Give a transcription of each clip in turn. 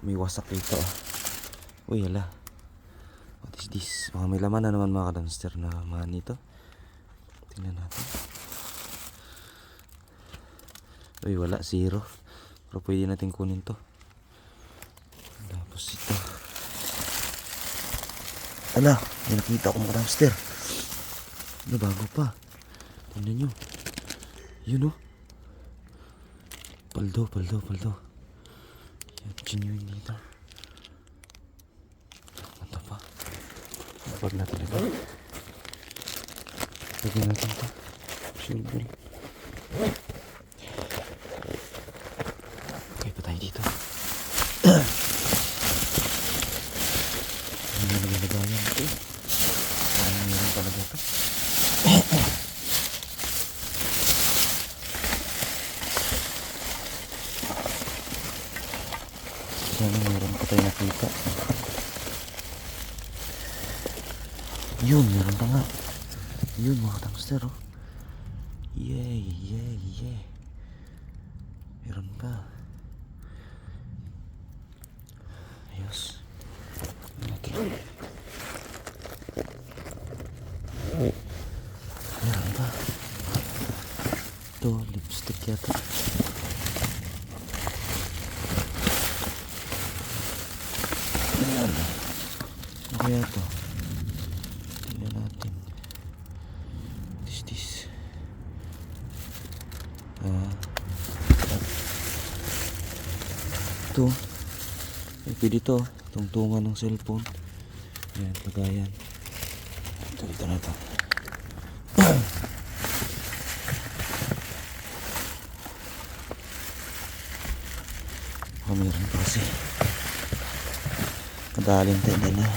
May wasak dito. Uy, hala. What is this? Baka may laman na naman mga kadamster na money ito. Tingnan natin. Uy, wala. 0. Pero pwede natin kunin to. Tapos ito. Ala, may nakita akong mga kadamster. Ano, bago pa. Tingnan nyo. Yun o. Paldo. Genuine dito. Mata pa. Bag natin ito. Lagyan natin ito. Silver. Okay pa tayo dito. Ano na nalagayan ito? Parang meron talaga ito. Sana meron pa tayo nakita. Yun, meron pa nga. Yun mga tangster oh. Yay. Meron pa. Ayos. Meron pa. Ito, lipstick yata. Ano kaya ito? Tingnan natin. What is this? Ito. Pwede ito. Tungtungan ng cellphone. Ayan, lagayan. Ito na ito. Meron pa kasi. Kadaling tayo na.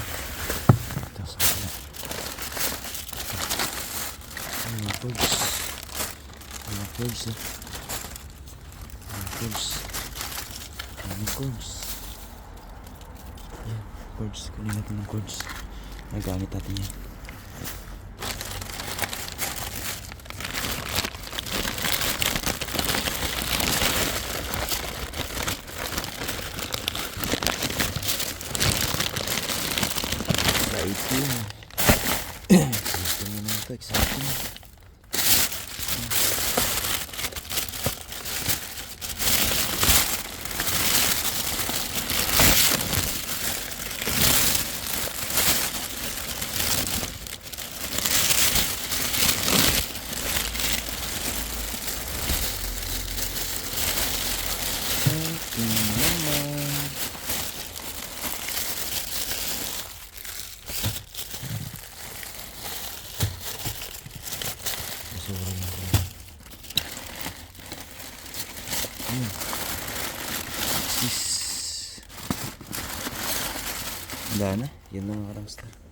Ito sa kanya. Mga cords. Mga Ayan, cords. Kunin natin ng cords. Nagamit natin yan. Exciting naman ito, exciting. Wala na, yun mga karamster.